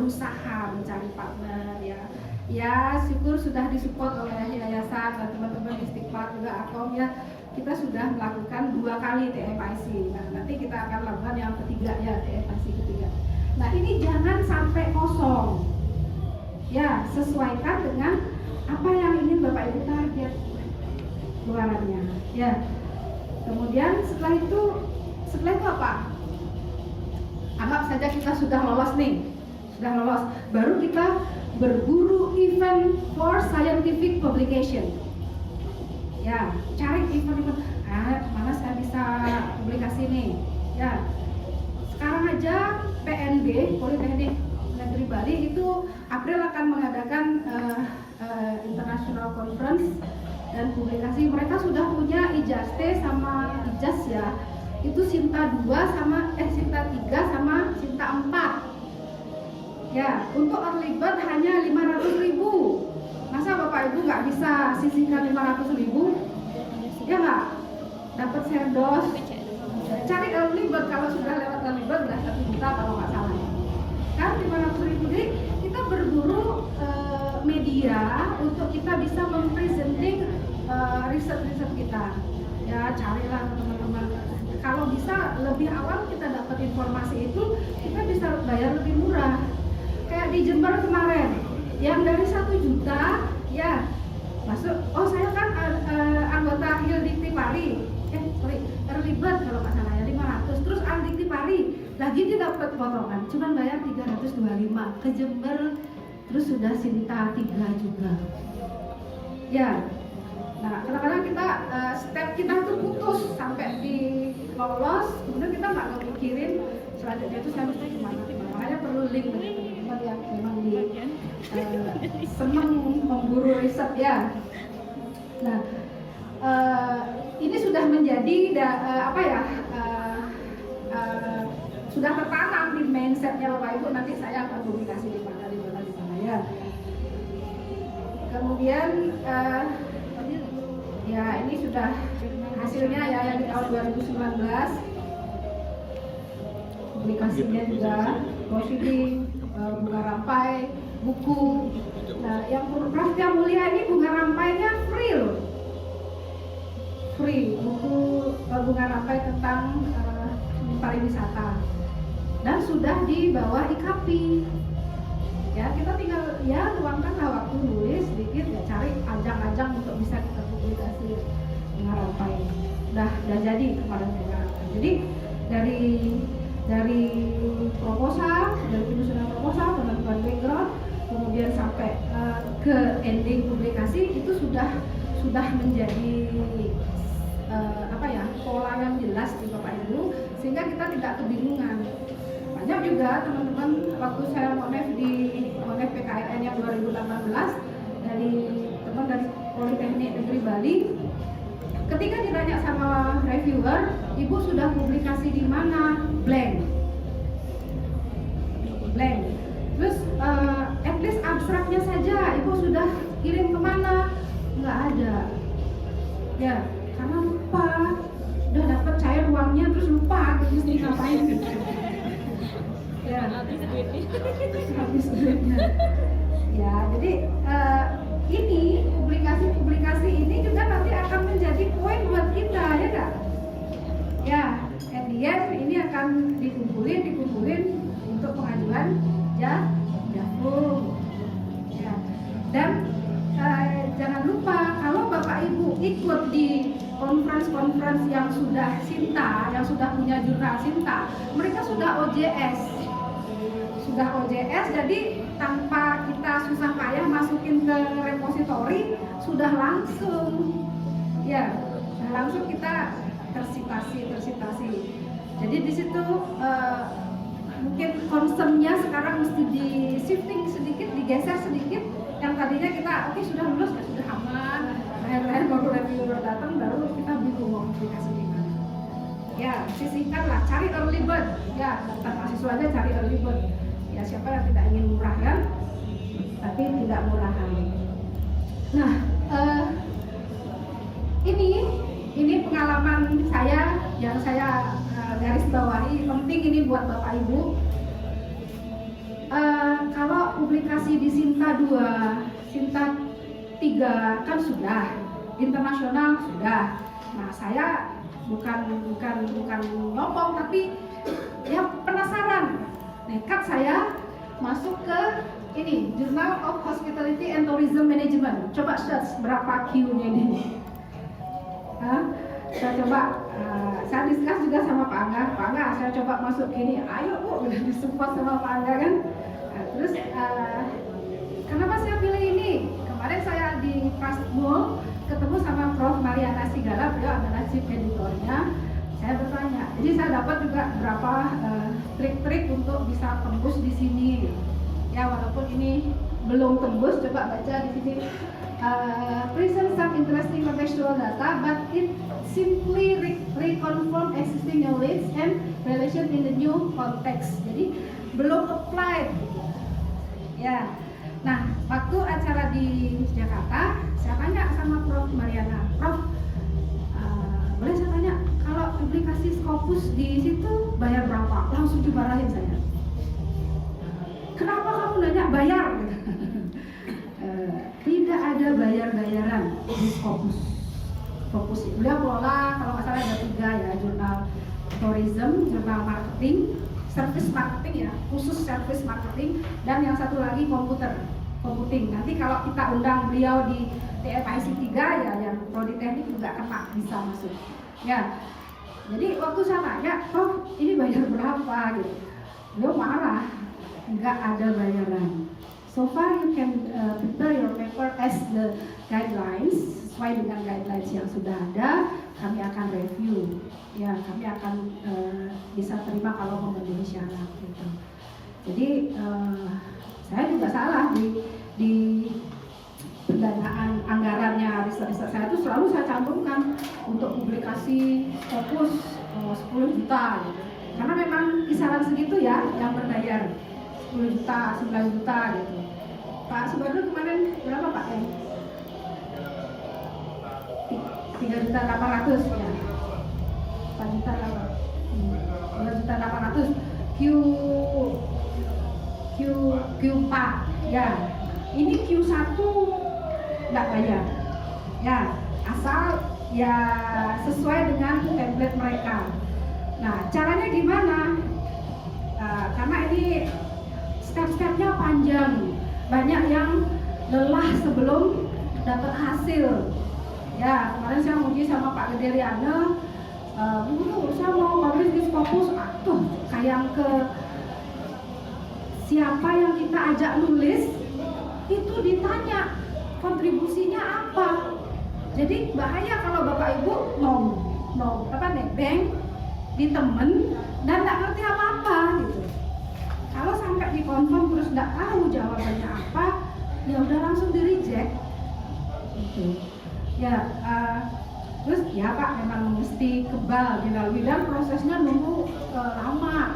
berusaha mencari partner ya. Ya syukur sudah disupport oleh yayasan dan teman-teman Istighfar juga Akom ya. Kita sudah melakukan 2 kali TFIC. Nah nanti kita akan lakukan yang ketiga ya, TFIC ketiga. Nah ini jangan sampai kosong. Ya sesuaikan dengan apa yang ingin Bapak Ibu target keluarannya. Ya. Kemudian setelah itu apa? Anggap saja kita sudah lolos nih, baru kita berburu event for scientific publication. Ya, cari event, mana saya bisa publikasi nih. Ya, sekarang aja PNB, Politeknik Negeri Bali itu April akan mengadakan international conference dan publikasi. Mereka sudah punya IJASTE sama IJAS ya. Itu Sinta 2 sama Sinta 3 sama Sinta 4. Ya, untuk early bird hanya 500.000. Masa Bapak Ibu nggak bisa sisihkan 500.000? Ya nggak? Dapat serdos. Cari early bird, kalau sudah lewat early bird udah 1 juta kalau nggak salah. Kan 500.000. Jadi kita berburu media untuk kita bisa mempresenting riset-riset kita. Ya, carilah teman-teman. Kalau bisa lebih awal kita dapat informasi itu, kita bisa bayar lebih murah. Kayak di Jember kemarin, yang dari 1 juta, ya masuk. Oh saya kan anggota Hildikti-Pari, early bird kalau nggak salah ya 500. Terus Aldikti-Pari, lagi dia dapat potongan, cuman bayar 325 ke Jember. Terus sudah Sinta 3 juga. Ya. Nah, kadang-kadang kita step kita tuh putus sampai di lolos, kemudian kita nggak mikirin selanjutnya itu saya mesti kemana. Makanya perlu link dengan teman-teman yang memang senang memburu riset ya. Nah, ini sudah menjadi sudah tertanam di mindsetnya Bapak Ibu. Nanti saya akan publikasi di mana ya. Kemudian ya ini sudah hasilnya ya yang di tahun 2019, publikasinya juga proceeding, bunga rampai, buku. Nah yang mulia ini bunga rampainya free buku bunga rampai tentang pariwisata dan sudah di bawah IKP. Ya kita tinggal ya luangkanlah waktu nulis sedikit ya, cari ajang-ajang untuk bisa kita publikasi bunga rampai. Udah jadi kemarin bunga rampai. Jadi dari proposal, dari penyusunan proposal, penentuan background, kemudian sampai ke ending publikasi itu sudah menjadi pola yang jelas di Bapak Ibu, sehingga kita tidak kebingungan. Banyak juga teman-teman waktu saya monef di monef PKN yang 2018 dari teman dari Politeknik Negeri Bali, ketika ditanya sama reviewer, ibu sudah publikasi di mana? Blank. Terus at least abstraknya saja ibu sudah kirim kemana? Nggak ada. Ya, karena lupa. Udah dapat cair uangnya terus lupa mesti ngapain. Ya, habis duitnya. Ya, jadi ini publikasi ini juga nanti akan menjadi poin buat kita, ya kak? Ya, at the end ini akan dikumpulin untuk pengajuan Jafum. Ya, dan jangan lupa kalau Bapak Ibu ikut di conference yang sudah Sinta, yang sudah punya jurnal Sinta, mereka sudah OJS, jadi tanpa kita susah payah masukin ke repositori, sudah langsung kita tersitasi. Jadi di situ mungkin concernnya sekarang mesti di shifting sedikit, digeser sedikit. Yang tadinya kita sudah lulus, sudah aman, akhir-akhir baru reviewer datang, baru kita bingung mau aplikasi di mana. Ya, sisihkanlah, cari early bird. Ya, daftar mahasiswa aja cari early bird. Ya, siapa yang tidak ingin murah kan? Tapi tidak murahan. Nah, ini pengalaman saya yang saya garis bawahi, penting ini buat Bapak Ibu. publikasi di Sinta 2, Sinta 3 kan sudah, internasional sudah. Nah, saya bukan ngomong, tapi ya penasaran. Nekat saya masuk ke ini, Journal of Hospitality and Tourism Management. Coba search berapa Q-nya ini. Saya coba, saya diskus juga sama Pak Angga. Pak Angga, saya coba masuk ini. Ayo Bu, udah disupport sama Pak Angga kan. Terus kenapa saya pilih ini? Kemarin saya di Prasmul ketemu sama Prof. Mariana Sigala, beliau adalah chief editornya. Saya bertanya, jadi saya dapat juga beberapa trik-trik untuk bisa tembus di sini. Ya, walaupun ini belum tembus, coba baca di sini. Present some interesting contextual data, but it simply reconfirm existing knowledge and relation in the new context. Jadi belum applied. Ya, nah waktu acara di Jakarta, saya tanya sama Prof. Mariana, Prof, boleh saya tanya, kalau publikasi Scopus di situ bayar berapa? Langsung dimarahin saya. Kenapa kamu nanya bayar? Tidak ada bayar-bayaran di Scopus. Scopus beliau kelola, kalau nggak salah ada 3 ya, jurnal tourism, jurnal marketing, service marketing ya, khusus service marketing, dan yang satu lagi computing. Nanti kalau kita undang beliau di TFIC 3 ya, yang prodi teknik juga kena, bisa masuk. Ya, jadi waktu saya tanya, Prof, ini bayar berapa gitu, beliau marah, nggak ada bayaran. So far you can prepare your paper as the guidelines, sesuai dengan guidelines yang sudah ada. Kami akan review, ya kami akan bisa terima kalau memenuhi syarat gitu. Jadi saya juga salah di pendanaan anggarannya riset saya itu selalu saya cantumkan untuk publikasi fokus 10 juta gitu. Karena memang kisaran segitu ya yang berbayar, 10 juta, 9 juta gitu. Pak Subadro kemarin berapa Pak? 3.800.000 ya. 2.800.000 Q4 ya. Ini Q1 nggak bayar ya, asal ya sesuai dengan template mereka. Nah, caranya gimana? Karena ini step-stepnya panjang, banyak yang lelah sebelum dapat hasil. Ya, kemarin saya uji sama Pak Gede Riana, saya mau publish di Scopus, kayak ke siapa yang kita ajak nulis, itu ditanya kontribusinya apa. Jadi bahaya kalau Bapak Ibu nebeng di temen dan nggak ngerti apa-apa gitu. Kalau sampai dikonfirm terus nggak tahu jawabannya apa, ya udah langsung di reject. Gitu. Ya, terus ya Pak memang mesti kebal dilalui dan prosesnya nunggu lama,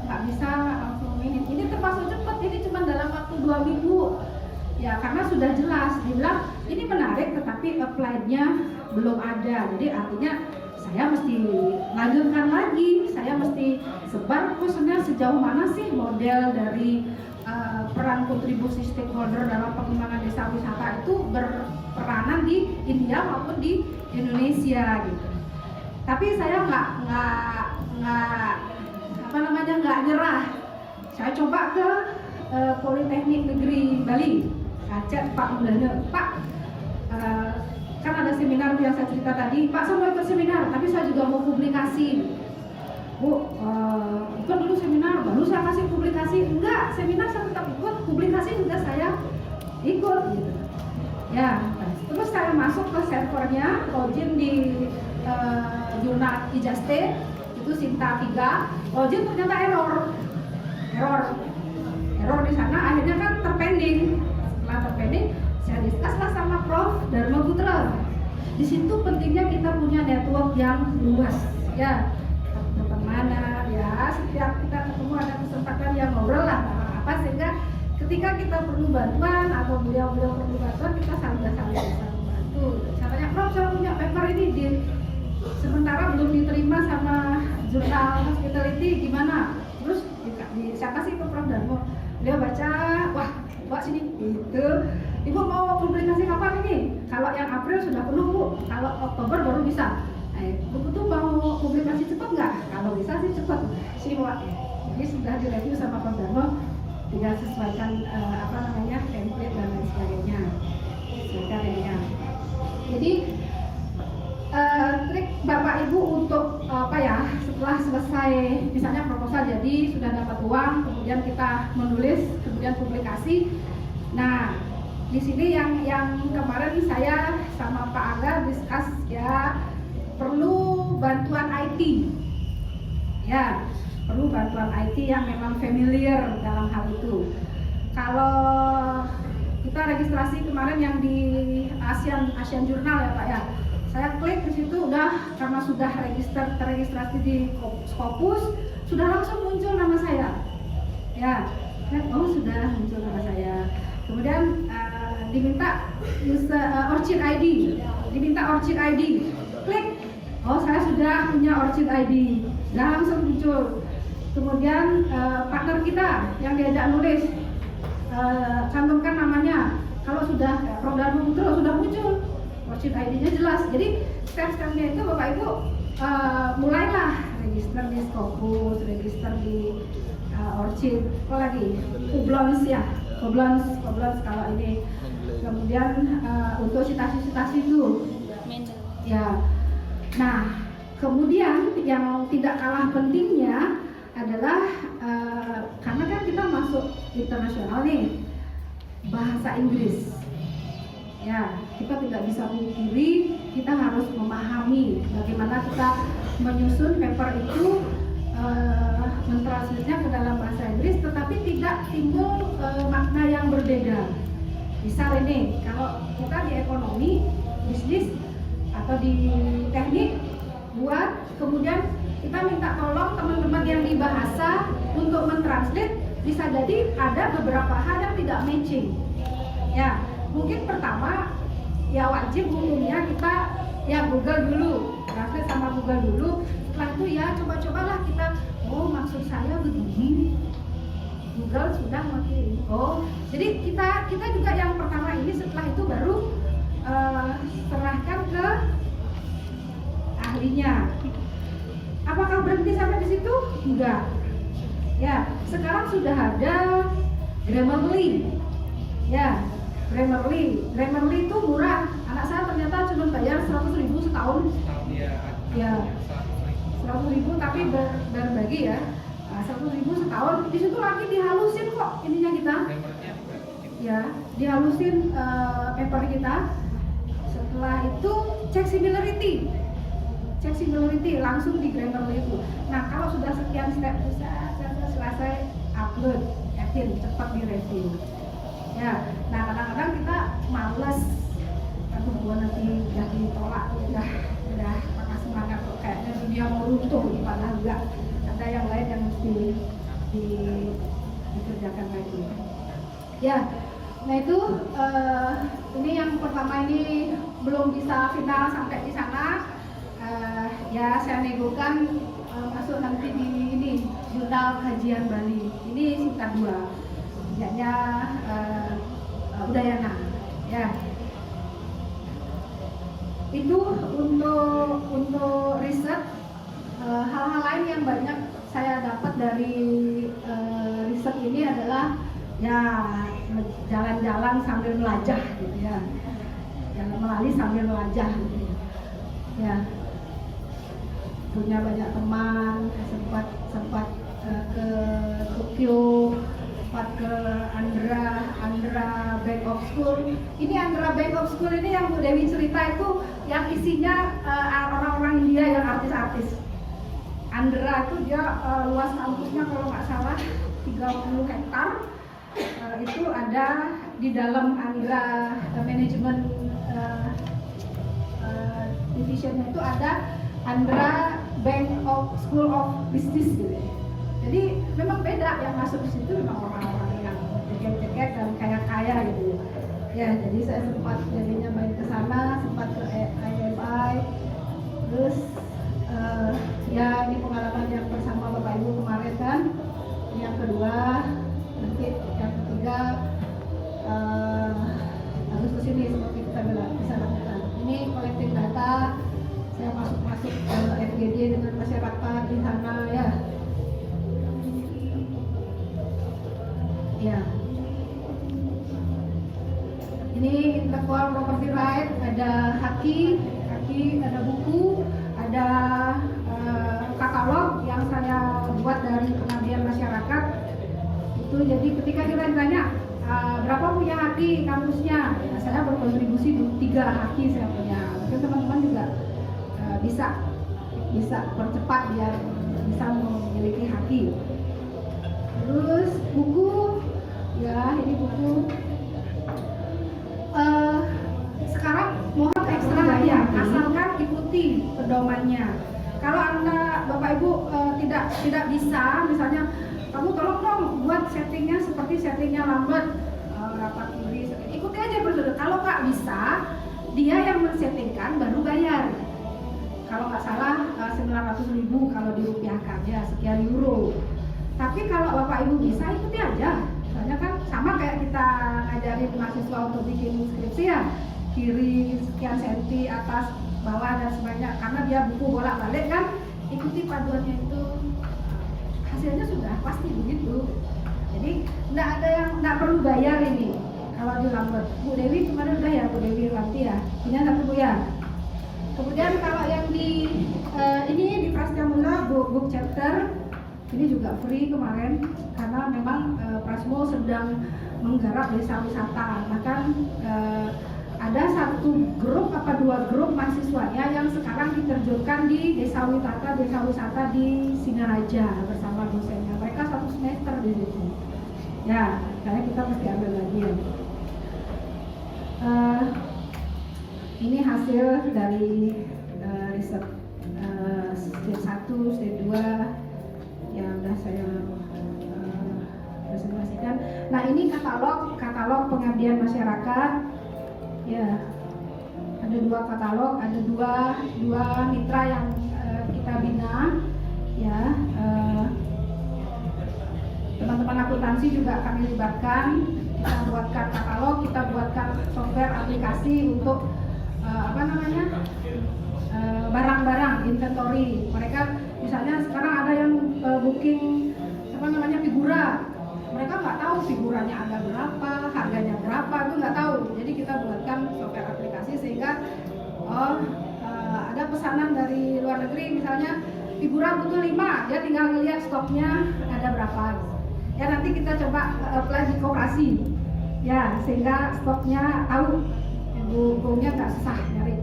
nggak bisa langsung ini. Ini termasuk cepat, ini cuma dalam waktu 2 minggu. Ya karena sudah jelas, dibilang ini menarik tetapi applied-nya belum ada. Jadi artinya saya mesti lanjutkan lagi, saya mesti sebar kursnya sejauh mana sih model dari peran kontribusi stakeholder dalam pengembangan desa wisata itu berperanan di India maupun di Indonesia gitu. Tapi saya nggak nyerah. Saya coba ke Politeknik Negeri Bali, ngajak Pak Mulana, Pak kan ada seminar yang saya cerita tadi, Pak saya mau ikut seminar, tapi saya juga mau publikasi. Bu, ikut dulu seminar, baru saya kasih publikasi. Enggak, seminar saya tetap ikut, publikasi juga saya ikut gitu. Ya, terus saya masuk ke servernya, login di jurnal Ijaste, itu Sinta 3, login ternyata error di sana, akhirnya kan terpending. Setelah terpending, saya diskuslah sama Prof. Dharma Putra. Di situ pentingnya kita punya network yang luas, ya. Mana ya, setiap kita ketemu ada kesempatan yang ngobrol lah apa, sehingga ketika kita perlu bantuan atau beliau perlu bantuan, kita saling bisa membantu. Caranya, Prof, saya punya paper ini sementara belum diterima sama jurnal hospitality, gimana? Terus saya kasih ke Prof. Darmo, beliau baca, wah bawa sini itu. Ibu mau publikasi kapan ini? Kalau yang April sudah penuh Bu, kalau Oktober baru bisa. Ibu tuh mau publikasi cepat nggak? Kalau bisa sih cepat sih Wak. Jadi sudah direview sama Pak Darmo, tinggal sesuaikan template dan lain sebagainya. Sesuaikan ininya. Jadi trik Bapak Ibu untuk setelah selesai misalnya proposal jadi sudah dapat uang, kemudian kita menulis, kemudian publikasi. Nah, di sini yang kemarin saya sama Pak Angga discuss ya, perlu bantuan IT. Ya, perlu bantuan IT yang memang familiar dalam hal itu. Kalau kita registrasi kemarin yang di Asian Journal ya Pak ya, saya klik di situ udah, karena sudah terregistrasi di Scopus, sudah langsung muncul nama saya. Ya, sudah muncul nama saya. Kemudian diminta ORCID ID, klik, saya sudah punya ORCID ID, sudah langsung muncul. Kemudian partner kita yang diajak nulis, cantumkan namanya. Kalau sudah program Putra sudah muncul, ORCID ID-nya jelas. Jadi step-stepnya itu Bapak Ibu mulailah register di Scopus, register di ORCID, apa lagi? Kublons kalau ini. Kemudian untuk citasi itu, ya. Nah, kemudian yang tidak kalah pentingnya adalah karena kan kita masuk internasional nih, bahasa Inggris. Ya, kita tidak bisa pungkiri, kita harus memahami bagaimana kita menyusun paper itu, mentranslate-nya ke dalam bahasa Inggris, tetapi tidak timbul makna yang berbeda. Misal ini, kalau kita di ekonomi, bisnis, atau di teknik, buat, kemudian kita minta tolong teman-teman yang di bahasa untuk mentranslate, bisa jadi ada beberapa hal yang tidak matching. Ya, mungkin pertama, ya wajib umumnya kita ya Google dulu, translate sama Google dulu. Setelah itu ya coba-cobalah kita, maksud saya begini. Google sudah ngerti. Jadi kita juga yang pertama ini, setelah itu baru serahkan ke ahlinya. Apakah berhenti sampai di situ? Enggak. Ya, sekarang sudah ada Grammarly. Ya, Grammarly itu murah. Anak saya ternyata cuma bayar 100.000 setahun. Ya, 100.000 tapi berbagi ya. 100.000 setahun. Di situ lagi dihalusin kok ininya kita. Ya, dihalusin paper kita. Setelah itu cek similarity langsung di Grammarly itu. Nah, kalau sudah sekian step selesai, upload, yakin cepat direview. Ya, nah kadang-kadang kita malas, gua nanti udah ditolak, udah pakai semangat kok, kayaknya dunia mau runtuh, padahal enggak, ada yang lain yang mesti dikerjakan lagi. Ya, nah itu ini yang pertama ini belum bisa final sampai di sana. Ya saya negokan masuk nanti di ini jurnal kajian Bali. Ini singkat 2, kerjanya Udayana. Ya, itu untuk riset. Hal-hal lain yang banyak saya dapat dari riset ini adalah ya jalan-jalan sambil melajah gitu ya, jalan melali sambil melajah gitu ya. Punya banyak teman, sempat ke Tokyo, sempat ke Andhra Bank of School. Ini Andhra Bank of School ini yang Bu Dewi cerita itu yang isinya orang-orang India yang artis-artis. Andhra itu dia luas kampusnya kalau nggak salah 30 hektar. Itu ada di dalam Andhra Management Divisionnya itu ada Andhra Bank of School of Business gitu. Jadi memang beda, yang masuk di situ memang orang-orang yang cekek-cekek dan kaya-kaya gitu. Ya, jadi saya sempat jadinya main ke sana, sempat ke IMI, terus ya ini pengalaman yang bersama Bapak Ibu kemarin kan. Yang kedua, nanti yang ketiga Ya. Ini intellectual property right, ada haki, ada buku, ada katalog yang saya buat dari pengabdian masyarakat. Itu jadi ketika kita ditanya berapa punya haki kampusnya, nah, saya berkontribusi 3 haki saya punya. Mungkin teman-teman juga bisa percepat biar bisa memiliki haki. Terus buku, ya ini buku. Sekarang mohon ekstra hati, asalkan ikuti pedomannya. Kalau Anda Bapak Ibu tidak bisa, misalnya kamu tolong dong buat settingnya seperti settingnya lambat, rapat kiri, ikuti aja prosedur. Kalau nggak bisa, dia yang men-settingkan baru bayar. Kalau nggak salah 900.000 kalau dirupiahkan, ya sekian euro. Tapi kalau Bapak Ibu bisa, ikuti aja. Soalnya kan sama kayak kita ngajarin mahasiswa untuk bikin skripsi ya, kiri sekian senti, atas, bawah dan sebagainya. Karena dia buku bolak-balik kan, ikuti paduannya itu, hasilnya sudah pasti begitu. Jadi nggak perlu bayar ini. Kalau di Lambert, Bu Dewi kemarin udah ya, Bu Dewi Lanti ya, punya 1 Bu ya. Kemudian kalau yang di ini di Prasmula book chapter ini juga free kemarin karena memang Prasmo sedang menggarap desa wisata. Bahkan ada 1 grup apa 2 grup mahasiswanya yang sekarang diterjunkan di desa wisata di Singaraja bersama dosennya. Mereka 1 semester di situ. Ya, kayaknya kita mesti ambil lagi ya. Ini hasil dari riset stage 1, stage 2 yang sudah saya presentasikan. Nah, ini katalog pengabdian masyarakat. Ya, ada 2 katalog, ada dua mitra yang kita bina. Ya, teman-teman akuntansi juga kami libatkan. Kita buatkan katalog, kita buatkan software aplikasi untuk barang-barang inventory. Mereka misalnya sekarang ada yang booking figura. Mereka nggak tahu figuranya ada berapa, harganya berapa, itu nggak tahu. Jadi kita buatkan software aplikasi sehingga ada pesanan dari luar negeri, misalnya figura butuh 5, dia tinggal ngelihat stoknya ada berapa. Ya nanti kita coba apply di koperasi. Ya, sehingga stoknya tahu, bukunya nggak susah nyari.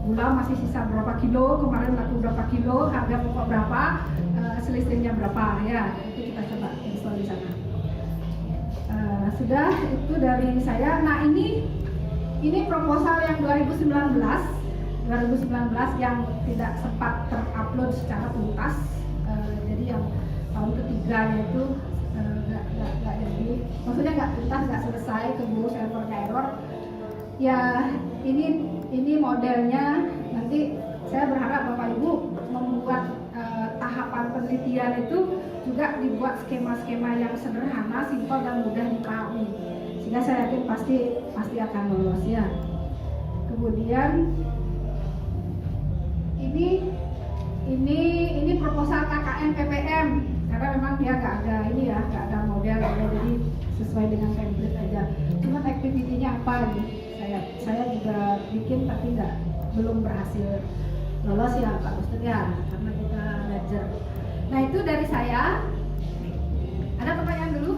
Gula masih sisa berapa kilo, kemarin laku berapa kilo, harga pokok berapa, selisihnya berapa, ya itu kita coba install di sana. Sudah, itu dari saya. Nah ini proposal yang 2019 yang tidak sempat terupload secara tuntas. Jadi yang tahun ketiganya itu nggak jadi, maksudnya nggak tuntas, nggak selesai, keburu servernya error. Ya ini modelnya. Nanti saya berharap Bapak Ibu membuat tahapan penelitian itu juga dibuat skema-skema yang sederhana, simpel dan mudah dipahami, sehingga saya yakin pasti akan lolos ya. Kemudian ini proposal KKN PPM, karena memang dia nggak ada model, jadi sesuai dengan template aja. Cuma activity-nya apa nih? Saya juga bikin tapi belum berhasil lolos ya Pak Ustadz ya, karena kita ledger. Nah itu dari saya. Ada pertanyaan dulu?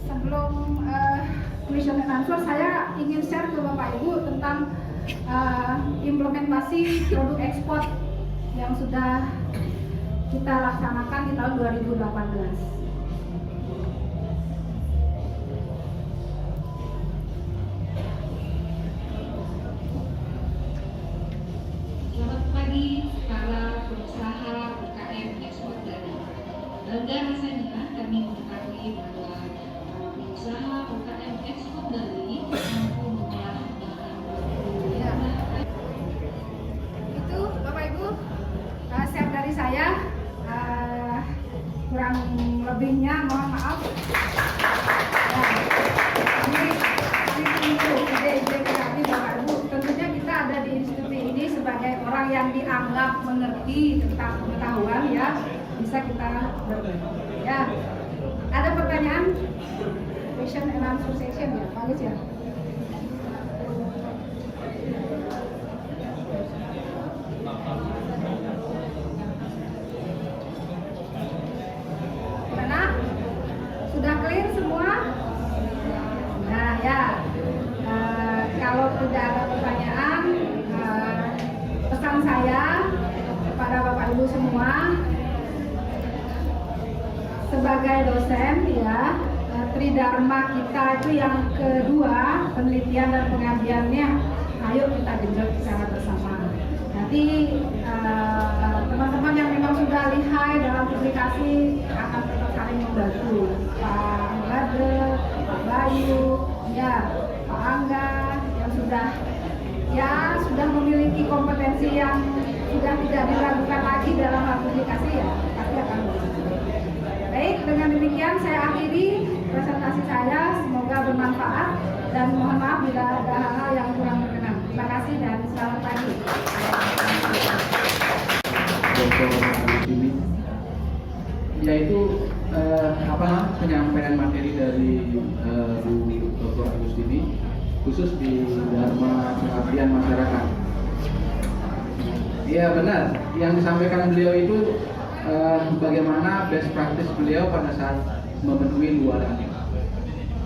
Sebelum question and answer, saya ingin share ke Bapak Ibu tentang implementasi produk ekspor yang sudah kita laksanakan di tahun 2018. Para pengusaha UKM ekspor dari bangga rasanya kami mengetahui bahwa para pengusaha UKM ekspor dari mampu mengolah bahan baku. Itu Bapak Ibu share dari saya, kurang lebihnya mohon maaf. Ini ide-ide kami Bapak Ibu. Tentunya kita ada di institusi ini sebagai orang yang dianggap mengerti tentang pengetahuan ya, bisa kita berbagi. Ya, ada pertanyaan? transfer section ya, bagus ya. Mana? Sudah clear semua? Nah ya, kalau tidak ada pertanyaan, pesan saya kepada Bapak Ibu semua, sebagai dosen ya, tridharma kita itu yang kedua, penelitian dan pengabdiannya, ayo kita genjot secara bersama. Nanti teman-teman yang memang sudah lihai dalam publikasi akan tetap saling membantu. Pak Lade, Pak Bayu, ya, Pak Angga yang sudah memiliki kompetensi yang sudah tidak diragukan lagi dalam hal publikasi ya, pasti akan membantu. Baik, dengan demikian saya akhiri presentasi saya. Semoga bermanfaat dan mohon maaf bila ada hal-hal yang kurang berkenan. Terima kasih dan selamat pagi. Dr. Agustini, yaitu penyampaian materi dari Bu Dr. Agustini khusus di Dharma Pengabdian Masyarakat. Iya benar, yang disampaikan beliau itu bagaimana best practice beliau pada saat memenuhi luaran.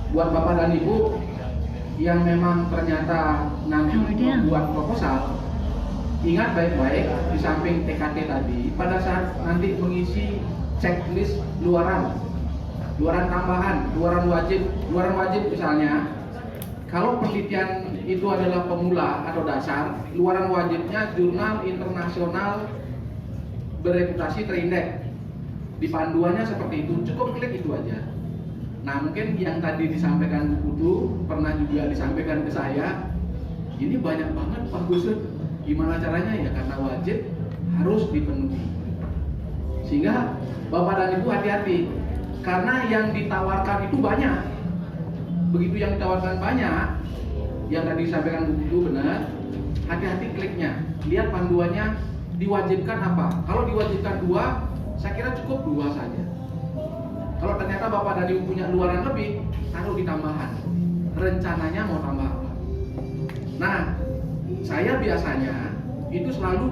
Buat Bapak dan Ibu yang memang ternyata nanti membuat proposal, ingat baik-baik di samping TKT tadi, pada saat nanti mengisi checklist luaran tambahan, luaran wajib misalnya, kalau penelitian itu adalah pemula atau dasar, luaran wajibnya jurnal internasional bereputasi terindeks. Di panduannya seperti itu, cukup klik itu aja. Nah mungkin yang tadi disampaikan Bu Putu, pernah juga disampaikan ke saya, ini banyak banget Pak Gusud, gimana caranya ya, karena wajib harus dipenuhi. Sehingga Bapak dan Ibu hati-hati, karena yang ditawarkan itu banyak. Begitu yang ditawarkan banyak, yang tadi disampaikan Bu Putu benar, hati-hati kliknya, lihat panduannya diwajibkan apa. Kalau diwajibkan 2, saya kira cukup 2 saja. Kalau ternyata Bapak dan Ibu punya luaran lebih, taruh di tambahan. Rencananya mau tambah apa? Nah, saya biasanya itu selalu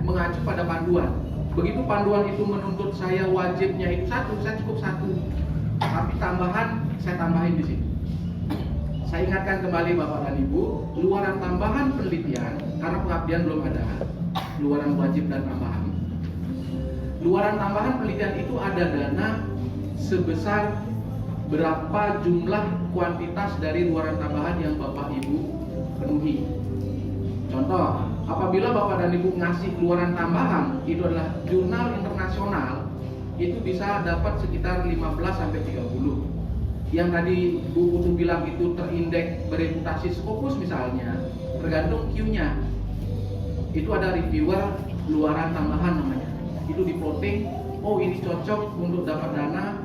mengacu pada panduan. Begitu panduan itu menuntut saya wajibnya itu 1, saya cukup 1. Tapi tambahan saya tambahin di sini. Saya ingatkan kembali Bapak dan Ibu, luaran tambahan penelitian karena pengabdian belum ada. Luaran wajib dan tambahan. Luaran tambahan penelitian itu ada dana sebesar berapa jumlah kuantitas dari luaran tambahan yang Bapak Ibu penuhi. Contoh, apabila Bapak dan Ibu ngasih luaran tambahan itu adalah jurnal internasional, itu bisa dapat sekitar 15-30. Yang tadi Bu Putu bilang itu terindeks bereputasi Scopus misalnya, tergantung Q-nya. Itu ada reviewer luaran tambahan namanya. Itu di voting, oh ini cocok untuk dapat dana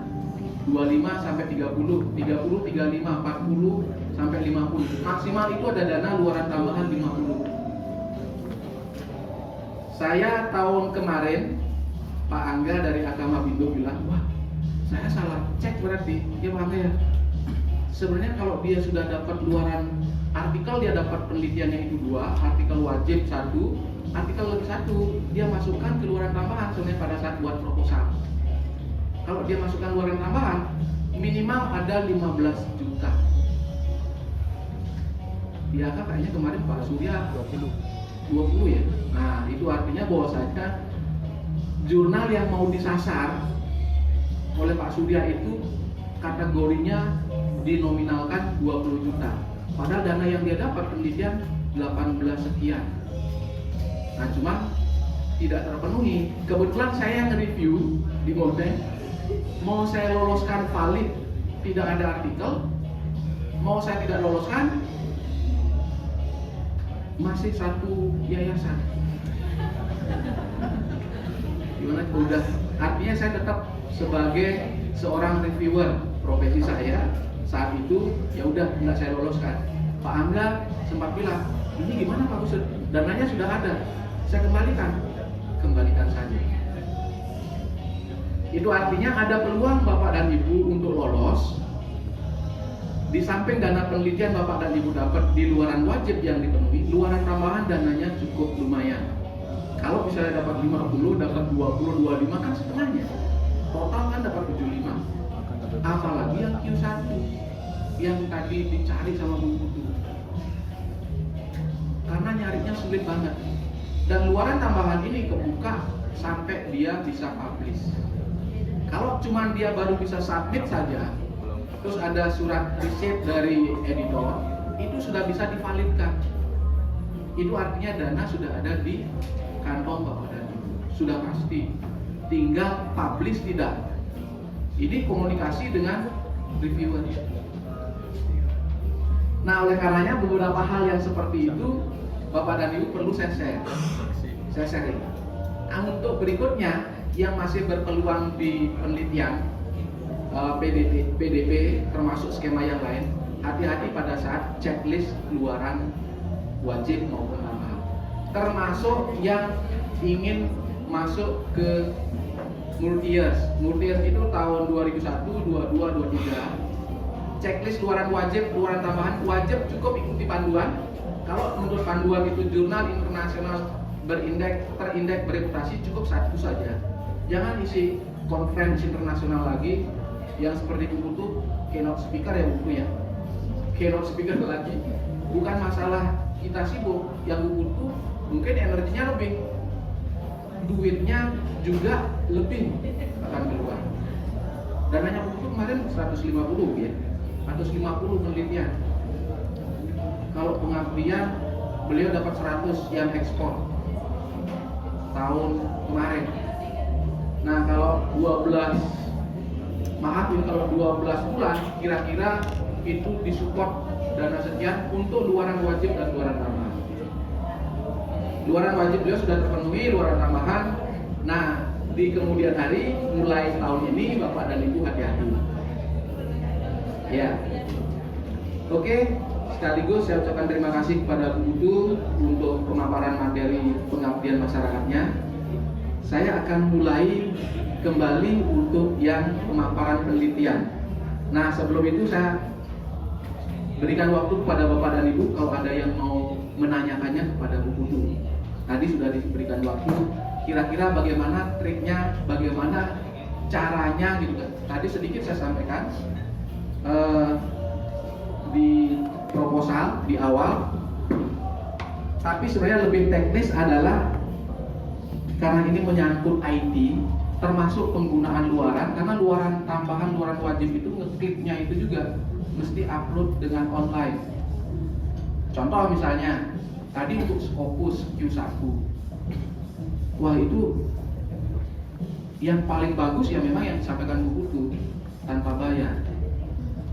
25-30, 30, 35, 40 sampai 50. Maksimal itu ada dana luaran tambahan 50. Saya tahun kemarin Pak Angga dari Agama Bindo bilang, wah saya salah cek berarti. Ya Pak Angga ya, sebenarnya kalau dia sudah dapat luaran artikel, dia dapat penelitiannya itu 2, artikel wajib 1, artikel lebih 1, dia masukkan ke luaran tambahan sebenarnya pada saat buat proposal. Kalau dia masukkan luaran tambahan, minimal ada 15 juta. Ya kan kayaknya kemarin Pak Surya 20 ya. Nah itu artinya bahwasanya jurnal yang mau disasar oleh Pak Surya itu kategorinya dinominalkan 20 juta. Padahal dana yang dia dapat penelitian 18 sekian. Nah cuma tidak terpenuhi. Kebetulan saya nge-review di Moldeng, mau saya loloskan valid tidak ada artikel, mau saya tidak loloskan masih 1 yayasan. Gimana? Udah, artinya saya tetap sebagai seorang reviewer, profesi saya saat itu ya udah nggak saya loloskan. Pak Angga sempat bilang, ini gimana Pak Gusud? Dananya sudah ada, saya kembalikan saja. Itu artinya ada peluang Bapak dan Ibu untuk lolos di samping dana penelitian Bapak dan Ibu dapat di luaran wajib yang dipenuhi, luaran tambahan dananya cukup lumayan. Kalau misalnya dapat 50, dapat 20, 25 kan setengahnya. Total kan dapat 75. Apalagi yang Q1 yang tadi dicari sama Bu Putu. Karena nyarinya sulit banget. Dan luaran tambahan ini kebuka sampai dia bisa publish. Kalau cuman dia baru bisa submit saja, terus ada surat receipt dari editor, itu sudah bisa divalidkan. Itu artinya dana sudah ada di kantong Bapak dan Ibu, sudah pasti. Tinggal publish tidak. Ini komunikasi dengan reviewer. Nah, oleh karenanya beberapa hal yang seperti itu Bapak dan Ibu perlu saya share. Nah, untuk berikutnya yang masih berpeluang di penelitian PDP termasuk skema yang lain, hati-hati pada saat checklist luaran wajib maupun tambahan. Termasuk yang ingin masuk ke multi-years itu tahun 2001, 22, 23. Checklist luaran wajib, luaran tambahan wajib cukup ikuti panduan. Kalau menurut panduan itu jurnal internasional terindeks bereputasi, cukup satu saja. Jangan isi conference internasional lagi yang seperti buku tuh keynote speaker ya buku ya. Keynote speaker lagi. Bukan masalah kita sibuk, yang buku tuh mungkin energinya lebih, duitnya juga lebih akan keluar. Dananya buku tuh kemarin 150 ya, 150 penelitian. Kalau pengabdian beliau dapat 100 yang ekspor tahun kemarin. Nah kalau 12 bulan kira-kira itu disupport dana sekian untuk luaran wajib dan luaran tambahan. Luaran wajib beliau sudah terpenuhi, luaran tambahan. Nah di kemudian hari mulai tahun ini Bapak dan Ibu hati-hati. Ya, oke. Sekaligus saya ucapkan terima kasih kepada Bu Putu untuk pemaparan materi pengabdian masyarakatnya. Saya akan mulai kembali untuk yang pemaparan penelitian. Nah sebelum itu saya berikan waktu kepada Bapak dan Ibu kalau ada yang mau menanyakannya kepada Bu Putu. Tadi sudah diberikan waktu. Kira-kira bagaimana triknya, bagaimana caranya gitu kan. Tadi sedikit saya sampaikan di proposal di awal, tapi sebenarnya lebih teknis adalah karena ini menyangkut IT, termasuk penggunaan luaran, karena luaran tambahan, luaran wajib itu ngekliknya itu juga mesti upload dengan online. Contoh misalnya tadi untuk Scopus Q1, wah itu yang paling bagus ya memang yang disampaikan Bu Putu tanpa bayar.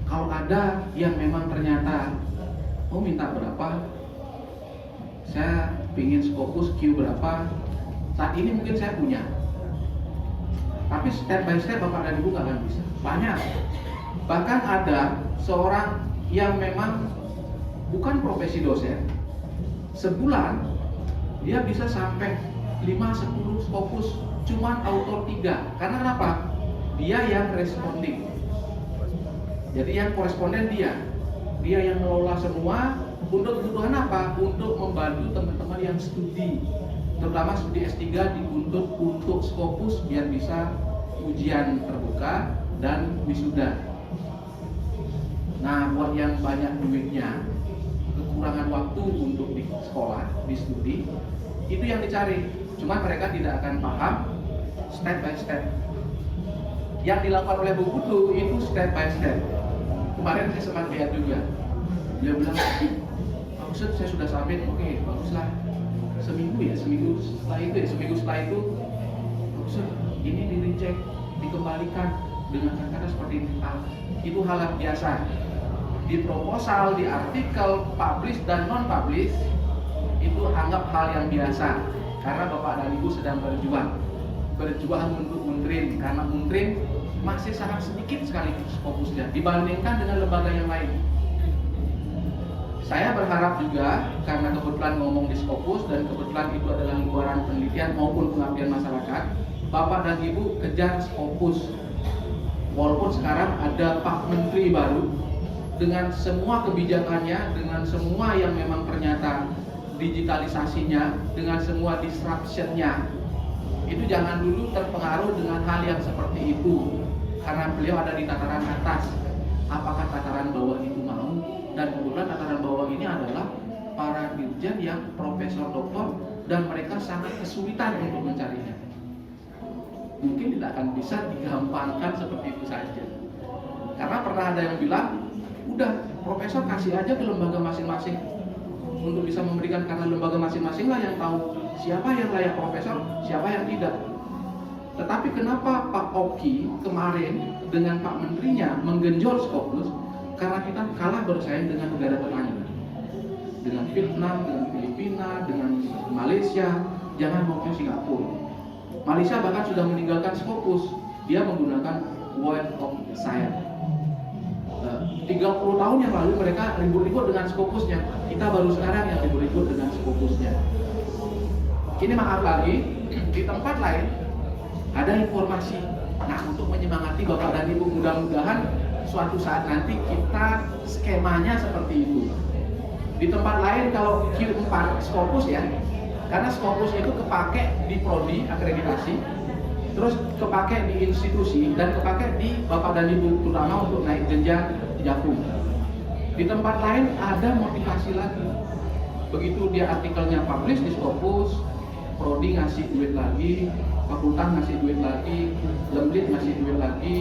Kalau ada yang memang ternyata minta berapa, saya pingin Scopus Q berapa, saat ini mungkin saya punya, tapi step by step Bapak dan Ibu nggak akan bisa. Banyak, bahkan ada seorang yang memang bukan profesi dosen, sebulan dia bisa sampai 5-10 Scopus cuman autor 3. Karena kenapa? Dia yang responding. Jadi yang koresponden dia yang mengelola semua. Untuk kebutuhan apa? Untuk membantu teman-teman yang studi, terutama studi S3 dituntut untuk Scopus biar bisa ujian terbuka dan wisuda. Nah, buat yang banyak duitnya, kekurangan waktu untuk di sekolah, di studi, itu yang dicari. Cuma mereka tidak akan paham step by step. Yang dilakukan oleh Bu Putu itu step by step. Kemarin saya sempat lihat juga, dia bilang, Pak Ustadz saya sudah submit, oke baguslah. Seminggu setelah itu Pak Ustadz ini di reject, dikembalikan dengan kata-kata seperti ini. Itu hal yang biasa. Di proposal, di artikel, publish dan non publish itu anggap hal yang biasa. Karena Bapak dan Ibu sedang berjuang untuk Untrin, karena Untrin masih sangat sedikit sekali Scopusnya dibandingkan dengan lembaga yang lain. Saya berharap juga, karena kebetulan ngomong di Scopus dan kebetulan itu adalah luaran penelitian maupun pengabdian masyarakat, Bapak dan Ibu kejar Scopus. Walaupun sekarang ada Pak Menteri baru, dengan semua kebijakannya, dengan semua yang memang ternyata digitalisasinya, dengan semua disruptionnya, itu jangan dulu terpengaruh dengan hal yang seperti itu, karena beliau ada di tataran atas. Apakah tataran bawah itu mau? Dan kebetulan tataran bawah ini adalah para dirjen yang profesor doktor dan mereka sangat kesulitan untuk mencarinya. Mungkin tidak akan bisa digampangkan seperti itu saja. Karena pernah ada yang bilang, udah profesor kasih aja ke lembaga masing-masing untuk bisa memberikan, karena lembaga masing-masing lah yang tahu siapa yang layak profesor, siapa yang tidak. Tetapi kenapa Pak Oki kemarin dengan Pak Menterinya menggenjot Scopus? Karena kita kalah bersaing dengan negara tetangga, dengan Vietnam, dengan Filipina, dengan Malaysia, jangan ngomong Singapura. Malaysia bahkan sudah meninggalkan Scopus, dia menggunakan Word of Science. 30 tahun yang lalu mereka ribut-ribut dengan Scopusnya, kita baru sekarang yang ribut-ribut dengan Scopusnya. Ini maaf lagi, di tempat lain ada informasi. Nah, untuk menyemangati Bapak dan Ibu, mudah-mudahan suatu saat nanti kita skemanya seperti itu. Di tempat lain kalau Q4 Scopus ya, karena Scopus itu kepake di prodi akreditasi, terus kepake di institusi, dan kepake di Bapak dan Ibu, terutama untuk naik jenjang Jakum. Di tempat lain ada motivasi lagi. Begitu dia artikelnya publish di Scopus, prodi ngasih duit lagi, fakultas ngasih duit lagi, lemlit ngasih duit lagi,